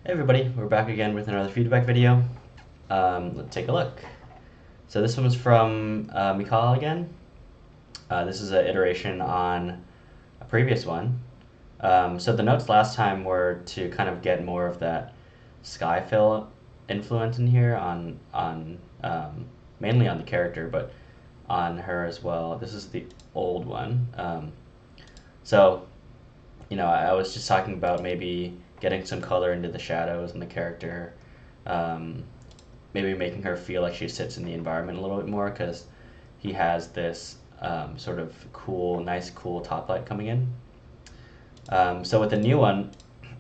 Hey everybody, we're back again with another feedback video. Let's take a look. So this one was from Michal again. This is an iteration on a previous one. So the notes last time were to kind of get more of that skyfill influence in here on mainly on the character, but on her as well. This is the old one. So I was just talking about maybe getting some color into the shadows and the character, um, maybe making her feel like she sits in the environment a little bit more because he has this sort of cool, nice, cool top light coming in. So with the new one,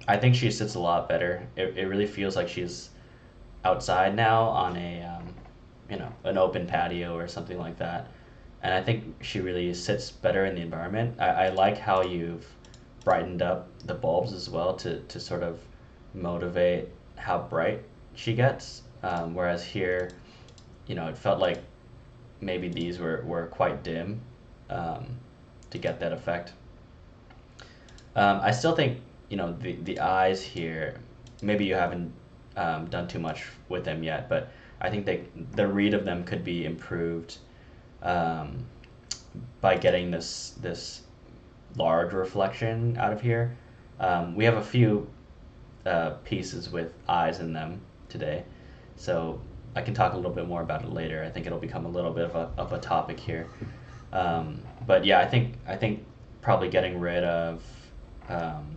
I think she sits a lot better. It really feels like she's outside now on an open patio or something like that. And I think she really sits better in the environment. I like how you've brightened up the bulbs as well to sort of motivate how bright she gets. Whereas here, it felt like maybe these were quite dim um, to get that effect. I still think, the eyes here, maybe you haven't done too much with them yet, but I think the read of them could be improved um, by getting this large reflection out of here. We have a few pieces with eyes in them today, so I can talk a little bit more about it later. I think it'll become a little bit of a topic here. But yeah, I think probably getting rid of um,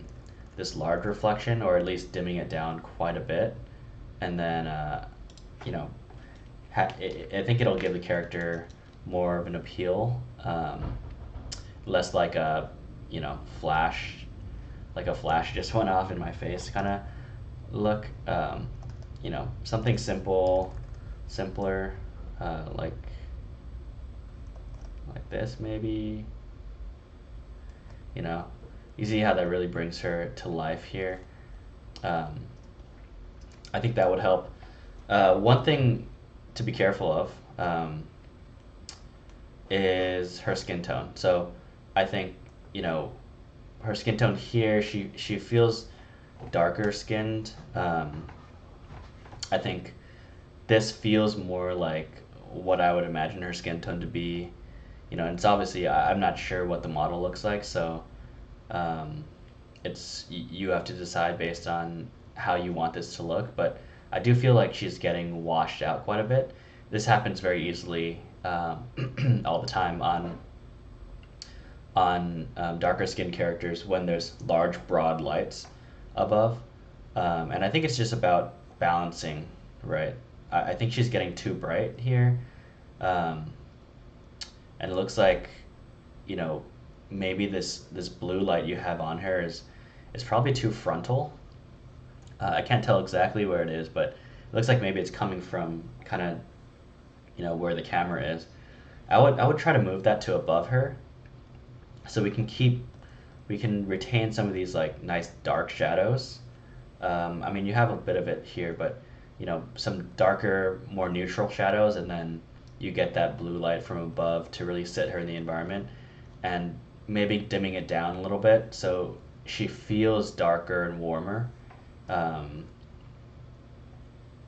this large reflection, or at least dimming it down quite a bit, and then you know I think it'll give the character more of an appeal, less like a flash, like a flash just went off in my face kind of look. Something simpler, like this maybe. You know, you see how that really brings her to life here. Um, I think that would help. One thing to be careful of is her skin tone. So I think her skin tone here. She feels darker skinned. I think this feels more like what I would imagine her skin tone to be. And it's obviously I'm not sure what the model looks like, so um, you have to decide based on how you want this to look. But I do feel like she's getting washed out quite a bit. This happens very easily all the time on darker skinned characters when there's large broad lights above, and I think it's just about balancing, right? I think she's getting too bright here, um, and it looks like you know maybe this blue light you have on her is probably too frontal. I can't tell exactly where it is, but it looks like maybe it's coming from kind of where the camera is. I would try to move that to above her so we can retain some of these like nice dark shadows. I mean, you have a bit of it here, but some darker, more neutral shadows, and then you get that blue light from above to really sit her in the environment, and maybe dimming it down a little bit so she feels darker and warmer, um,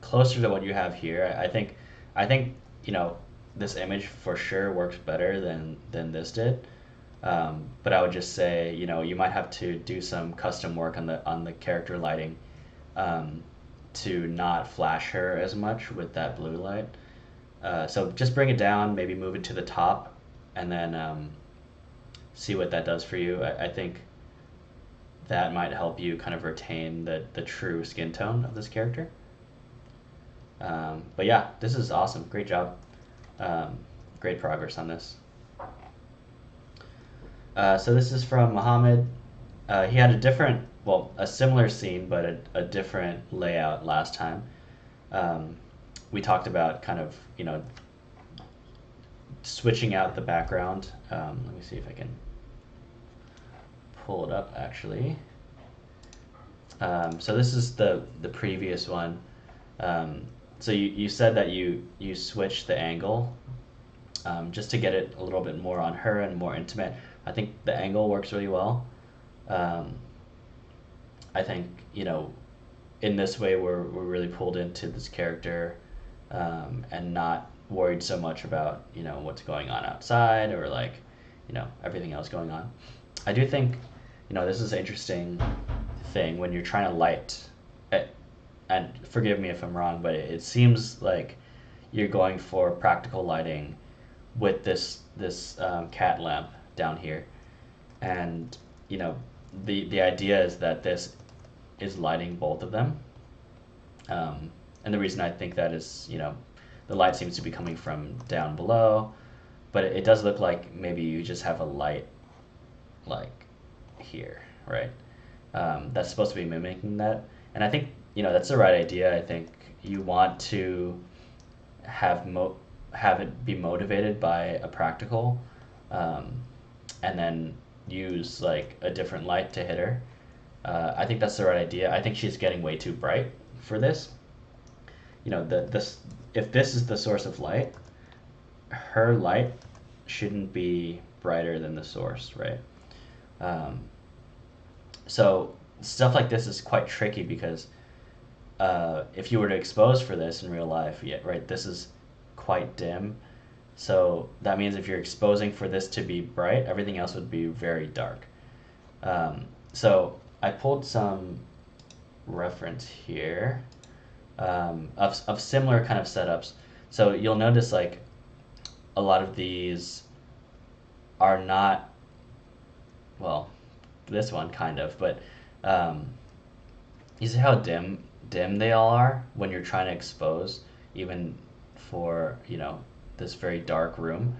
closer to what you have here. I think this image for sure works better than this did. But I would just say, you might have to do some custom work on the character lighting, um, to not flash her as much with that blue light. So just bring it down, maybe move it to the top, and then see what that does for you. I think that might help you kind of retain the true skin tone of this character. But yeah, this is awesome. Great job. Um, Great progress on this. So this is from Mohammad. He had a similar scene, but a different layout last time. Um, we talked about kind of, switching out the background. Let me see if I can pull it up actually. So this is the previous one. So you said that you switched the angle, just to get it a little bit more on her and more intimate. I think the angle works really well. Um, I think in this way we're really pulled into this character, and not worried so much about, what's going on outside, or like, everything else going on. I do think, this is an interesting thing when you're trying to light it, and forgive me if I'm wrong, but it seems like you're going for practical lighting with this cat lamp down here, and the idea is that this is lighting both of them, and the reason I think that is, the light seems to be coming from down below, but it does look like maybe you just have a light like here, right? That's supposed to be mimicking that, and I think that's the right idea. I think you want to have it be motivated by a practical, and then use like a different light to hit her. I think that's the right idea. I think she's getting way too bright for this. If this is the source of light, her light shouldn't be brighter than the source, right? So stuff like this is quite tricky because if you were to expose for this in real life, yeah, right, this is quite dim. So that means if you're exposing for this to be bright, everything else would be very dark. So I pulled some reference here, of similar kind of setups. So you'll notice like a lot of these are not, well, this one kind of, but you see how dim they all are when you're trying to expose, even for this very dark room.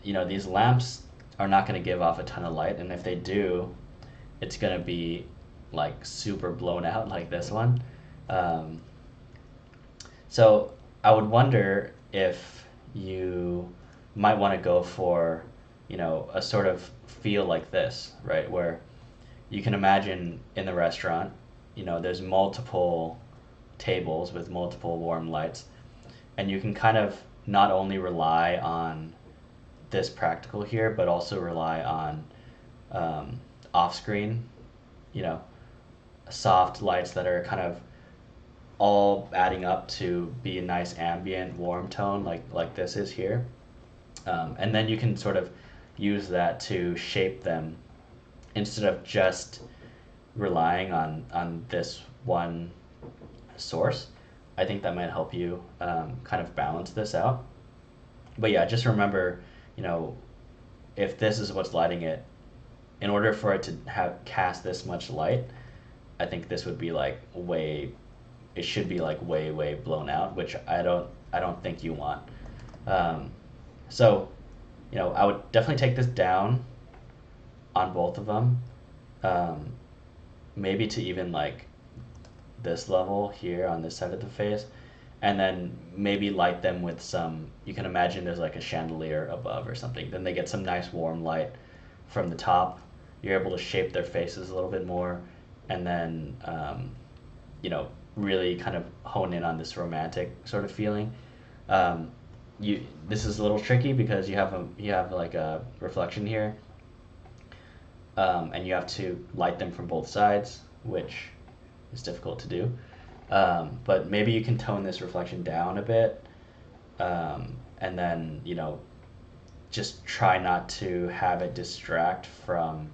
These lamps are not going to give off a ton of light, and if they do, it's going to be like super blown out like this one. So I would wonder if you might want to go for a sort of feel like this, right, where you can imagine in the restaurant, there's multiple tables with multiple warm lights, and you can kind of not only rely on this practical here, but also rely on off-screen, soft lights that are kind of all adding up to be a nice ambient warm tone, like this is here, and then you can sort of use that to shape them instead of just relying on this one source. I think that might help you kind of balance this out. But yeah, just remember, if this is what's lighting it, in order for it to cast this much light, I think this would be like it should be like way blown out, which I don't think you want. So, I would definitely take this down on both of them, maybe to even like this level here on this side of the face, and then maybe light them with some, you can imagine there's like a chandelier above or something, then they get some nice warm light from the top. You're able to shape their faces a little bit more, and then really kind of hone in on this romantic sort of feeling. This is a little tricky because you have like a reflection here, and you have to light them from both sides, which is difficult to do. But maybe you can tone this reflection down a bit, and then just try not to have it distract from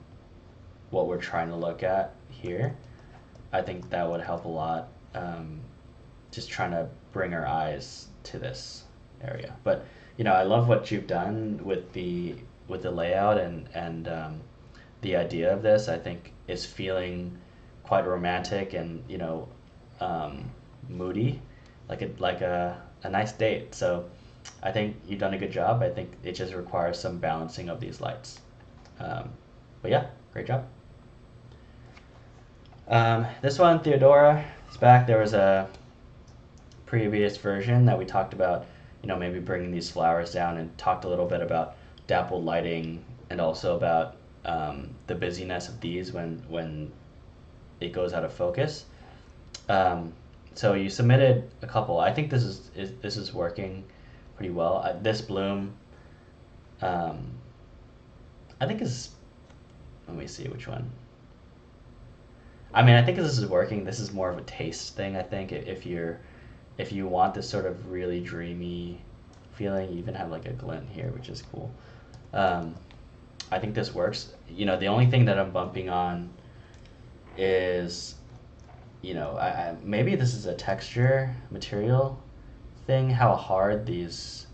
what we're trying to look at here. I think that would help a lot. Just trying to bring our eyes to this area. But I love what you've done with the layout, and the idea of this, I think, is feeling quite romantic and moody, like a nice date. So I think you've done a good job. I think it just requires some balancing of these lights. But yeah, great job. This one, Theodora, is back. There was a previous version that we talked about, maybe bringing these flowers down, and talked a little bit about dappled lighting, and also about the busyness of these when it goes out of focus. So you submitted a couple. I think this is working pretty well. This bloom, I think is, let me see which one. I mean, I think this is working. This is more of a taste thing, I think. If you want this sort of really dreamy feeling, you even have like a glint here, which is cool. Um, I think this works. You know, the only thing that I'm bumping on is, you know, maybe this is a texture material thing, how hard these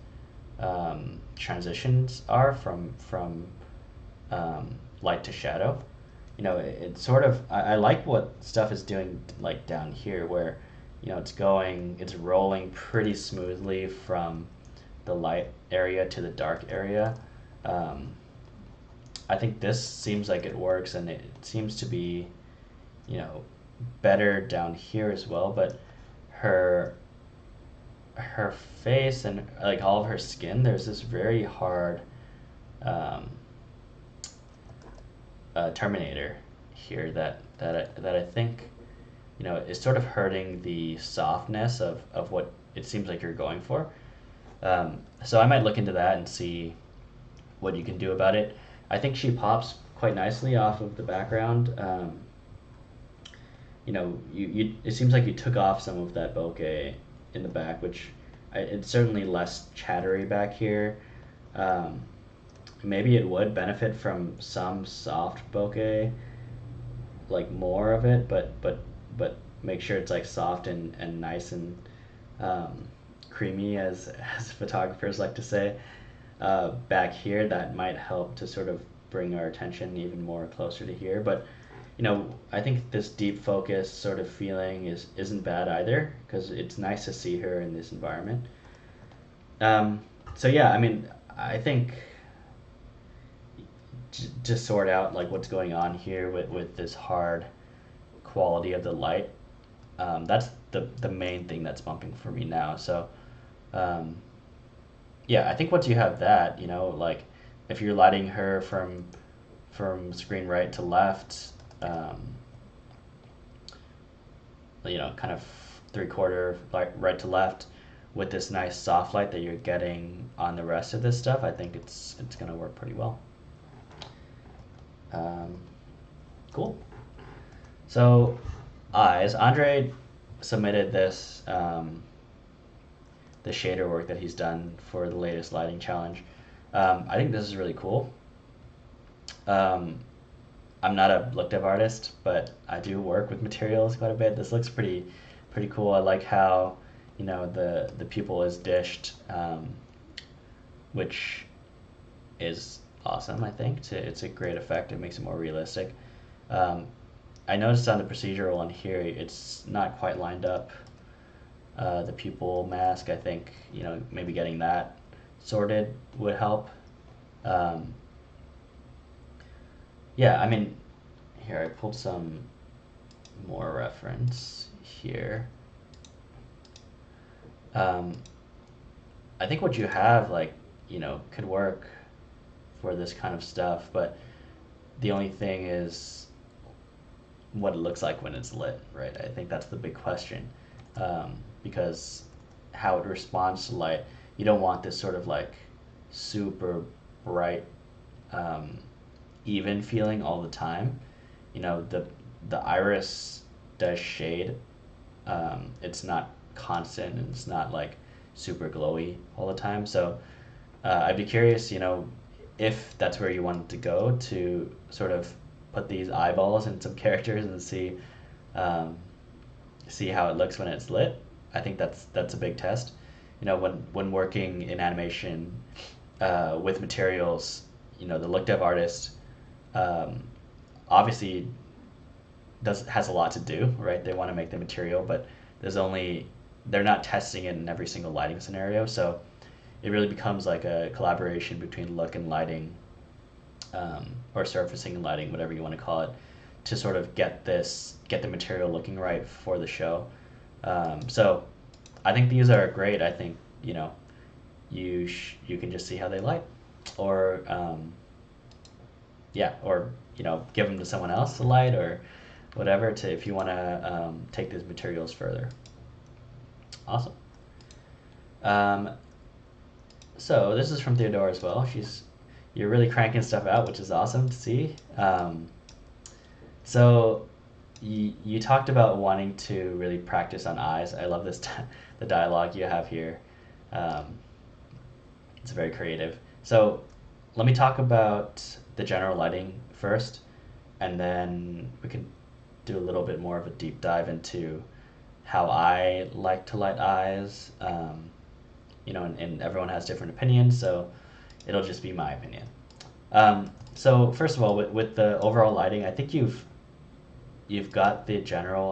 transitions are from light to shadow. You know, it's sort of, I like what stuff is doing like down here where, you know, it's rolling pretty smoothly from the light area to the dark area. Um, I think this seems like it works, and it seems to be, you know, better down here as well. But her her face and like all of her skin, there's this very hard um, Terminator here that I think, you know, is sort of hurting the softness of what it seems like you're going for. So I might look into that and see what you can do about it. I think she pops quite nicely off of the background. You know, it seems like you took off some of that bokeh in the back, which it's certainly less chattery back here. Um, Maybe it would benefit from some soft bokeh, like more of it, but make sure it's like soft and nice and um, creamy, as photographers like to say. Back here, that might help to sort of bring our attention even more closer to here. But you know, I think this deep focus sort of feeling isn't bad either, because it's nice to see her in this environment. Um, so yeah, I mean, I think to sort out like what's going on here with this hard quality of the light, that's the main thing that's bumping for me now. So um, yeah, I think once you have that, you know, like if you're lighting her from screen right to left, um, you know, kind of 3/4 right to left with this nice soft light that you're getting on the rest of this stuff, I think it's gonna work pretty well. Um, cool. So eyes. Andre submitted this the shader work that he's done for the latest lighting challenge. I think this is really cool. Um, I'm not a look dev artist, but I do work with materials quite a bit. This looks pretty cool. I like how, you know, the pupil is dished, which is awesome. I think it's a great effect. It makes it more realistic. Um, I noticed on the procedural one here, it's not quite lined up. The pupil mask, I think, you know, maybe getting that sorted would help. Um, yeah, I mean, here I pulled some more reference here. Um, I think what you have, like, you know, could work for this kind of stuff, but the only thing is what it looks like when it's lit, right? I think that's the big question, because how it responds to light, you don't want this sort of like super bright, um, even feeling all the time. You know, the iris does shade. It's not constant and it's not like super glowy all the time. So I'd be curious, you know, if that's where you wanted to go to sort of put these eyeballs in some characters and um, see how it looks when it's lit. I think that's a big test. You know, when working in animation with materials, you know, the look dev artist um, obviously has a lot to do, right? They want to make the material, but they're not testing it in every single lighting scenario. So it really becomes like a collaboration between look and lighting, or surfacing and lighting, whatever you want to call it, to sort of get the material looking right for the show. So I think these are great. I think, you know, you can just see how they light, or yeah, or you know, give them to someone else to light, or whatever, to if you want to take these materials further. Awesome. Um, so this is from Theodora as well. You're really cranking stuff out, which is awesome to see. So you talked about wanting to really practice on eyes. I love this the dialogue you have here. Um, it's very creative. So let me talk about the general lighting first, and then we can do a little bit more of a deep dive into how I like to light eyes. And everyone has different opinions, so it'll just be my opinion. So first of all, with the overall lighting, I think you've got the general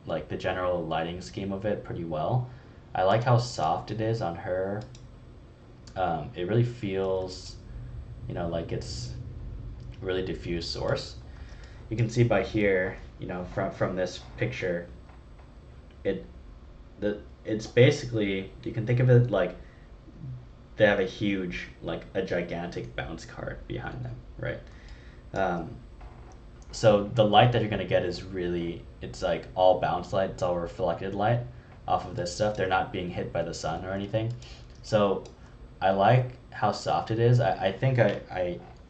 lighting scheme of it pretty well. I like how soft it is on her. It really feels, like it's a really diffuse source. You can see by here, from this picture, it it's basically, you can think of it like they have a gigantic bounce card behind them, right? Um, so the light that you're gonna get it's like all bounce light, it's all reflected light off of this stuff. They're not being hit by the sun or anything. So I like how soft it is. I think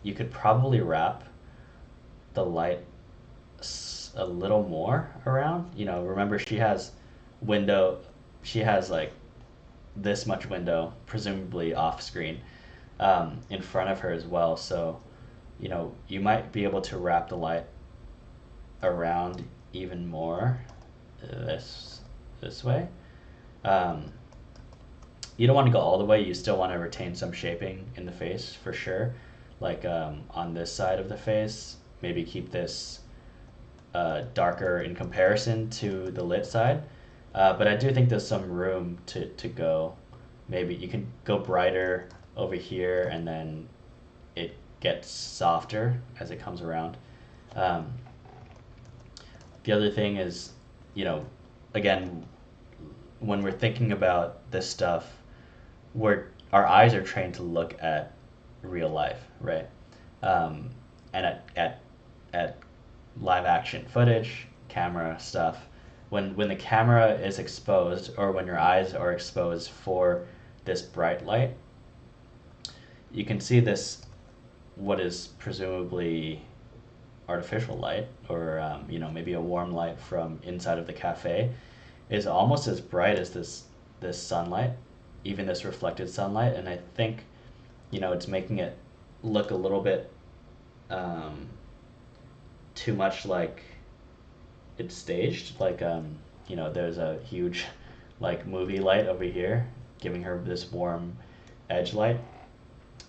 you could probably wrap the light a little more around. Remember window, she has like this much window, presumably off screen, in front of her as well. So, you might be able to wrap the light around even more this way. Um, you don't want to go all the way. You still want to retain some shaping in the face for sure. Like on this side of the face, maybe keep this darker in comparison to the lit side. But I do think there's some room to go. Maybe you can go brighter over here, and then it gets softer as it comes around. Um, the other thing is, again, when we're thinking about this stuff, our eyes are trained to look at real life, right? And at live action footage, camera stuff, when the camera is exposed, or when your eyes are exposed for this bright light, you can see this, what is presumably artificial light, or maybe a warm light from inside of the cafe, is almost as bright as this sunlight, even this reflected sunlight. And I think it's making it look a little bit too much like it's staged. Like there's a huge like movie light over here giving her this warm edge light.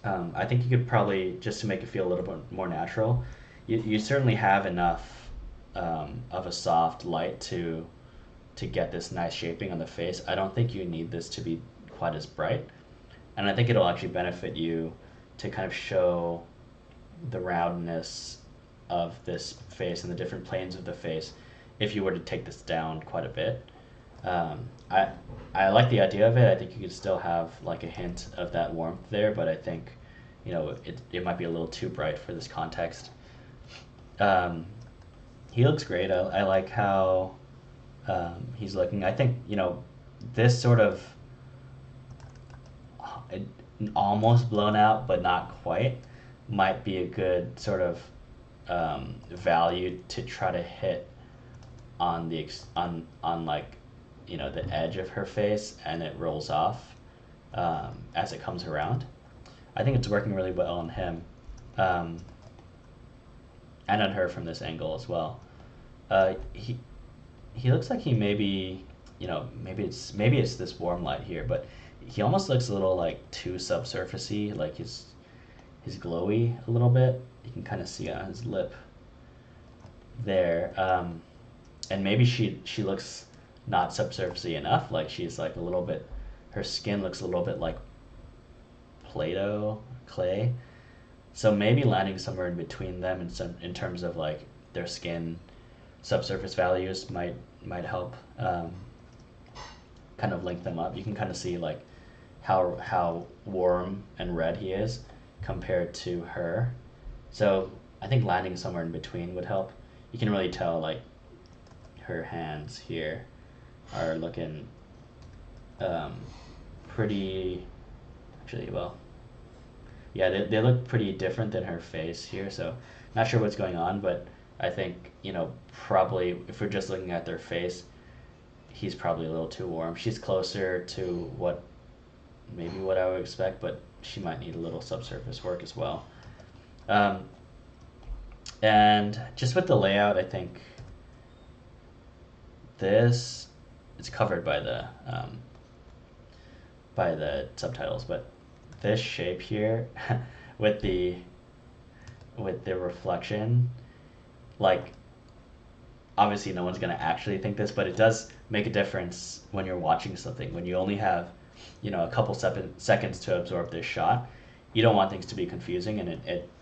I think you could probably, just to make it feel a little bit more natural, you certainly have enough of a soft light to get this nice shaping on the face. I don't think you need this to be quite as bright, and I think it'll actually benefit you to kind of show the roundness of this face and the different planes of the face if you were to take this down quite a bit. I like the idea of it. I think you could still have like a hint of that warmth there, but I think it might be a little too bright for this context. He looks great. I like how he's looking. I think this sort of almost blown out but not quite might be a good sort of value to try to hit on on like the edge of her face, and it rolls off as it comes around. I think it's working really well on him, and on her from this angle as well. He looks like he maybe maybe it's this warm light here, but he almost looks a little like too subsurfacey, like he's glowy a little bit. You can kind of see it on his lip there, and maybe she looks not subsurfacey enough. Like she's like a little bit, her skin looks a little bit like Play-Doh, clay. So maybe landing somewhere in between them in terms of like their skin subsurface values might help kind of link them up. You can kind of see like how warm and red he is compared to her. So I think landing somewhere in between would help. You can really tell like her hands here are looking pretty, actually, well, yeah, they look pretty different than her face here. So not sure what's going on, but I think, probably if we're just looking at their face, he's probably a little too warm. She's closer to maybe what I would expect, but she might need a little subsurface work as well. Um, and just with the layout, I think this it's covered by the subtitles, but this shape here with the reflection, like obviously no one's gonna actually think this, but it does make a difference when you're watching something. When you only have, a couple seconds to absorb this shot, you don't want things to be confusing, and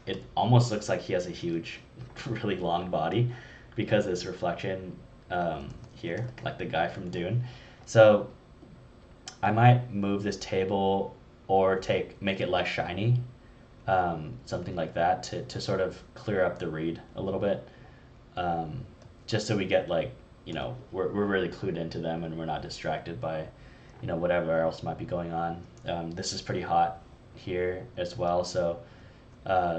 it almost looks like he has a huge, really long body because this reflection here, like the guy from Dune. So I might move this table or make it less shiny, something like that to sort of clear up the read a little bit, just so we get we're really clued into them and we're not distracted by whatever else might be going on. This is pretty hot here as well, so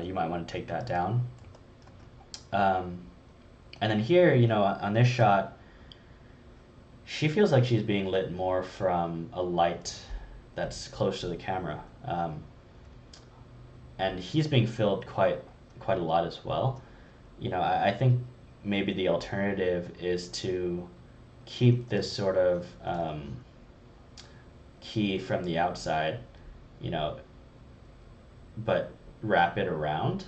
you might want to take that down. And then here, on this shot, she feels like she's being lit more from a light that's close to the camera. And he's being filled quite a lot as well. I think maybe the alternative is to keep this sort of key from the outside, but wrap it around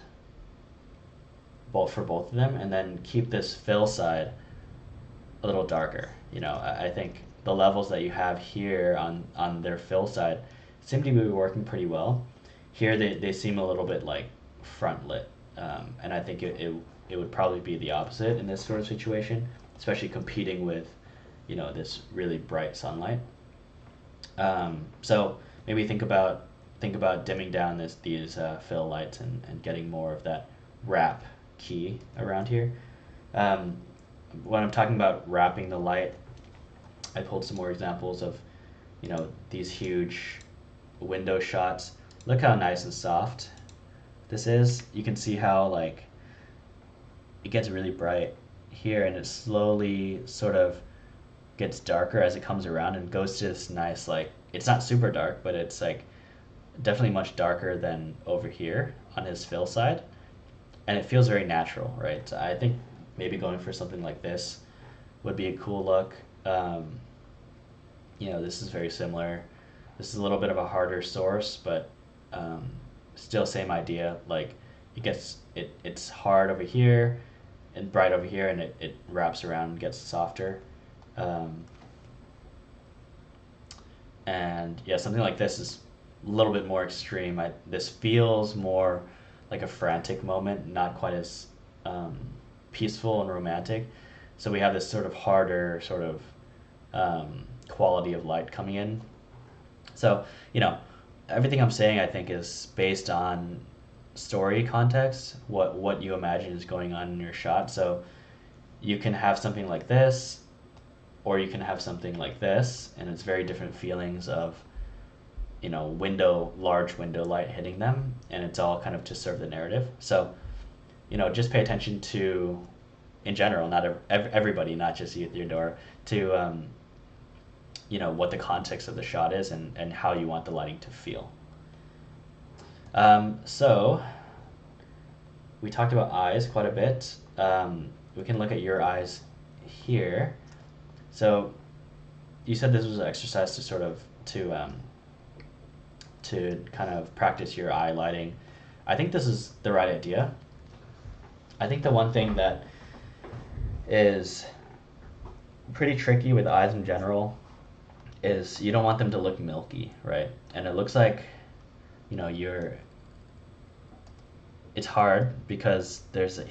for both of them, and then keep this fill side a little darker. I think the levels that you have here on their fill side seem to be working pretty well. Here they seem a little bit like front lit, and I think it would probably be the opposite in this sort of situation, especially competing with this really bright sunlight. So maybe think about dimming down these fill lights and getting more of that wrap key around here. When I'm talking about wrapping the light, I pulled some more examples of these huge window shots. Look how nice and soft this is. You can see how it gets really bright here, and it slowly sort of gets darker as it comes around and goes to this nice, it's not super dark, but it's definitely much darker than over here on his fill side, and it feels very natural, right? So I think maybe going for something like this would be a cool look. This is very similar. This is a little bit of a harder source, but still same idea. It's hard over here and bright over here, and it wraps around and gets softer. And yeah, something like this is a little bit more extreme. This feels more like a frantic moment, not quite as peaceful and romantic. So we have this sort of harder sort of quality of light coming in. So, everything I'm saying I think is based on story context, what you imagine is going on in your shot. So you can have something like this, or you can have something like this, and it's very different feelings of large window light hitting them, and it's all kind of to serve the narrative. So just pay attention to, in general, not everybody, not just you, Theodora, to what the context of the shot is and how you want the lighting to feel. So we talked about eyes quite a bit. We can look at your eyes here. So you said this was an exercise to sort of to kind of practice your eye lighting. I think this is the right idea. I think the one thing that is pretty tricky with eyes in general is you don't want them to look milky, right? And it looks like it's hard because there's a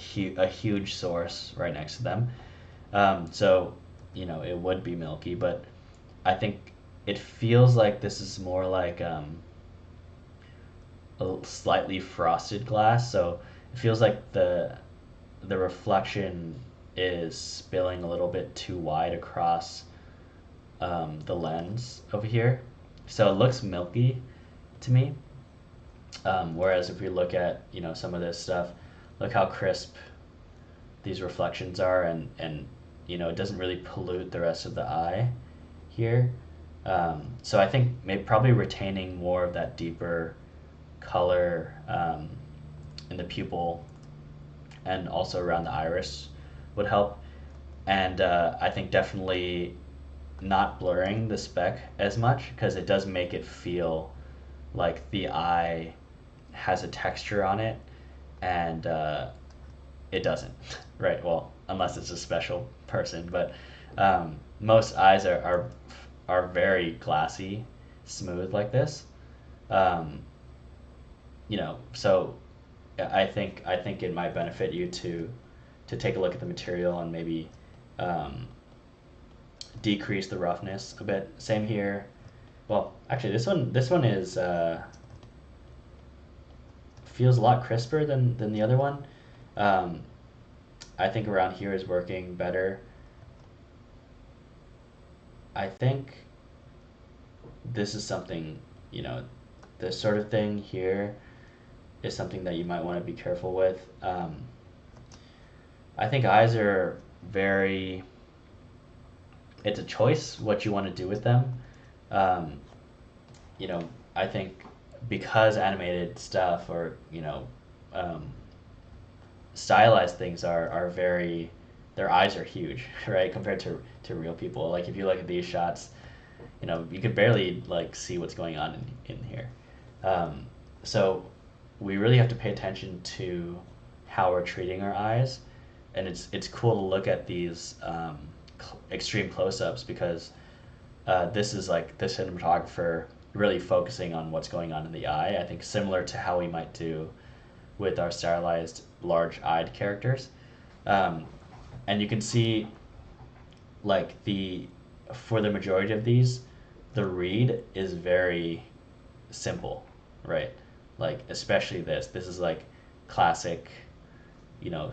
huge source right next to them. So it would be milky, but I think it feels like this is more like a slightly frosted glass. So it feels like the reflection is spilling a little bit too wide across the lens over here. So it looks milky to me. Whereas if we look at some of this stuff, look how crisp these reflections are, and it doesn't really pollute the rest of the eye here. So I think maybe probably retaining more of that deeper color in the pupil and also around the iris would help. And I think definitely not blurring the speck as much, because it does make it feel like the eye has a texture on it, and it doesn't, right? Well, unless it's a special person, but most eyes are very glassy, smooth like this. Um, so I think it might benefit you to take a look at the material and maybe um, decrease the roughness a bit. Same here. Well, actually, this one is feels a lot crisper than the other one. Um, I think around here is working better. I think this is something, this sort of thing here is something that you might want to be careful with. I think eyes are very, it's a choice what you want to do with them. Um, I think because animated stuff or, um, stylized things are very, their eyes are huge, right, compared to real people. Like if you look at these shots, you could barely like see what's going on in here. So we really have to pay attention to how we're treating our eyes, and it's cool to look at these extreme close-ups, because this is like the cinematographer really focusing on what's going on in the eye. I think similar to how we might do with our stylized large-eyed characters. And you can see like for the majority of these, the read is very simple, right? Like especially this is like classic,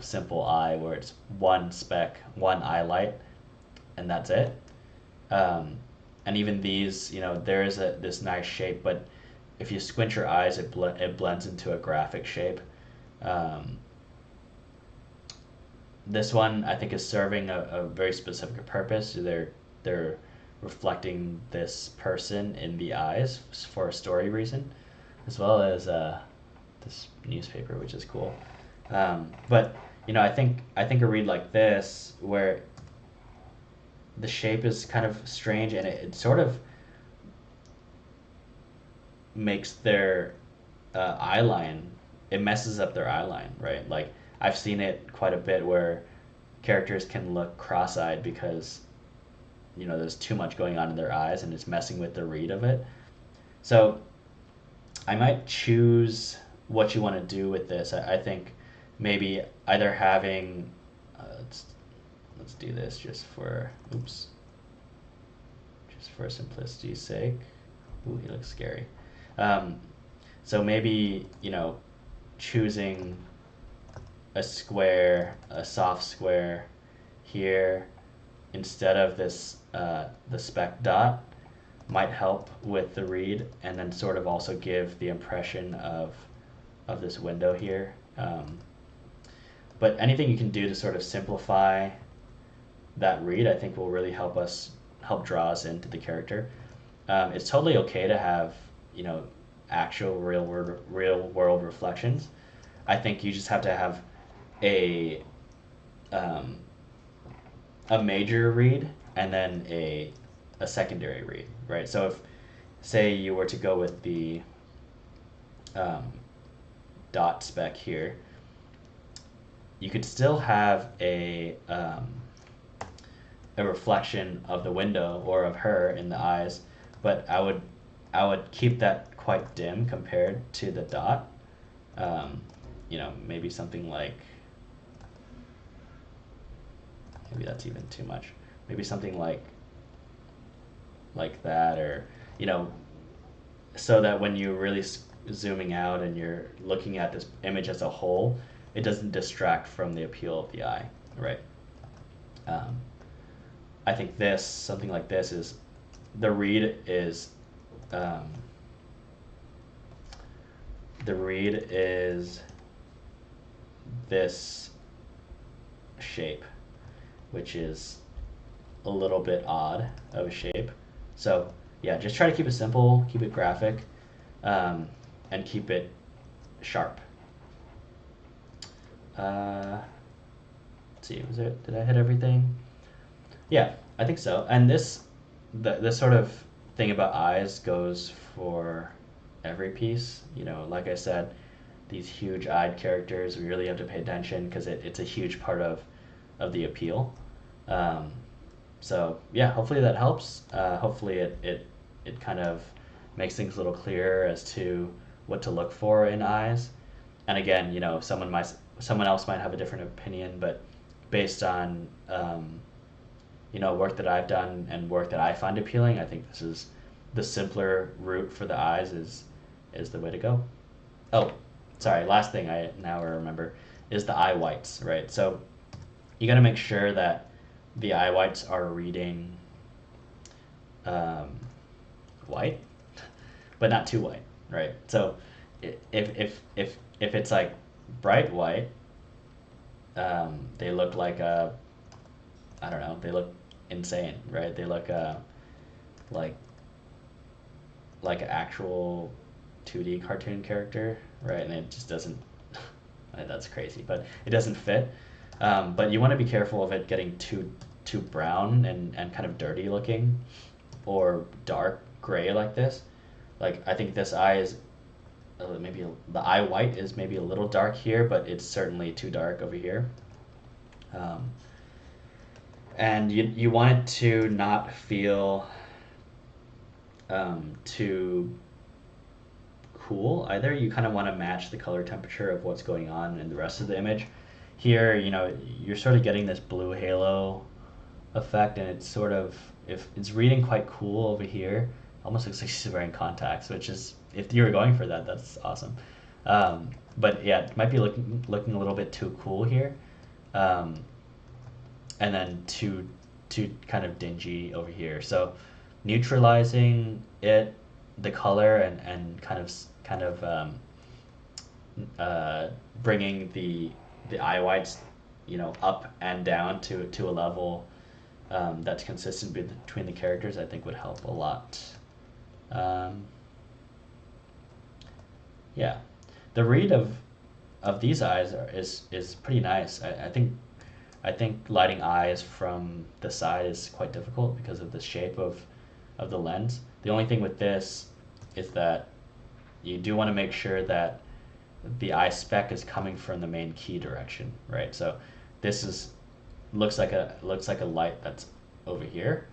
simple eye where it's one speck, one eye light, and that's it. And even these, there is this nice shape, but if you squint your eyes, it blends into a graphic shape. Um, this one I think is serving a very specific purpose. They're reflecting this person in the eyes for a story reason, as well as this newspaper, which is cool. But I think a read like this, where the shape is kind of strange and it sort of makes their eye line, it messes up their eye line, right? Like I've seen it quite a bit where characters can look cross-eyed because there's too much going on in their eyes and it's messing with the read of it. So I might choose what you want to do with this. I think maybe either having let's do this just for simplicity's sake. Ooh, he looks scary. So maybe choosing a square, a soft square here instead of this the speck dot might help with the read, and then sort of also give the impression of this window here. But anything you can do to sort of simplify that read, I think will really help draw us into the character. It's totally okay to have actual real world reflections. I think you just have to have a major read and then a secondary read, right? So if, say, you were to go with the dot speck here, you could still have a reflection of the window or of her in the eyes, but I would keep that quite dim compared to the dot. Maybe something like, maybe that's even too much. Maybe something like that, or so that when you're really zooming out and you're looking at this image as a whole, it doesn't distract from the appeal of the eye, right? I think something like this is, the read is this shape, which is a little bit odd of a shape. So yeah, just try to keep it simple, keep it graphic, and keep it sharp. Let's see, did I hit everything? Yeah, I think so. And this sort of thing about eyes goes for every piece. You know, like I said, these huge eyed characters, we really have to pay attention because it's a huge part of the appeal. Um, so yeah, hopefully that helps. Hopefully it kind of makes things a little clearer as to what to look for in eyes. And again, you know, someone else might have a different opinion, but based on you know, work that I've done and work that I find appealing, I think this is the simpler route for the eyes is the way to go. Oh, sorry, last thing I now remember is the eye whites, right? So you got to make sure that the eye whites are reading um, white, but not too white, right? So if it's like bright white, they look like a, I don't know, they look insane, right? They look like like an actual 2D cartoon character, right? And it just doesn't. That's crazy, but it doesn't fit. But you want to be careful of it getting too brown and kind of dirty looking, or dark gray like this. Like I think this eye is maybe the eye white is maybe a little dark here, but it's certainly too dark over here. Um, and you want it to not feel too cool either. You kind of want to match the color temperature of what's going on in the rest of the image. Here, you know, you're sort of getting this blue halo effect, and it's sort of, if it's reading quite cool over here, almost looks like she's wearing contacts, which is, if you were going for that, that's awesome. But yeah, it might be looking a little bit too cool here, and then too kind of dingy over here. So neutralizing it, the color, and kind of bringing the eye whites, you know, up and down to a level that's consistent between the characters, I think would help a lot. Yeah, the read of these eyes is pretty nice. I think lighting eyes from the side is quite difficult because of the shape of the lens. The only thing with this is that you do want to make sure that the eye spec is coming from the main key direction, right? So this looks like a light that's over here,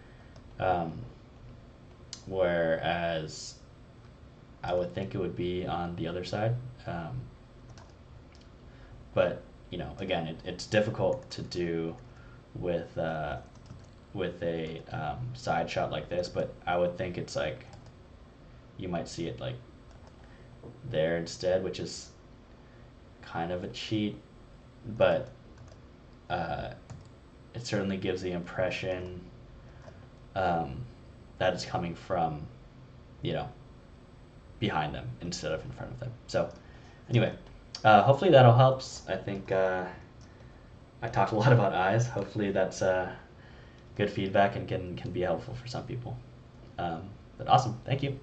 whereas I would think it would be on the other side. But you know, again, it's difficult to do with a side shot like this. But I would think it's like you might see it like there instead, which is kind of a cheat, but it certainly gives the impression that it's coming from, you know, behind them instead of in front of them. So anyway, hopefully that all helps. I think I talked a lot about eyes. Hopefully that's good feedback and can be helpful for some people. But awesome, thank you.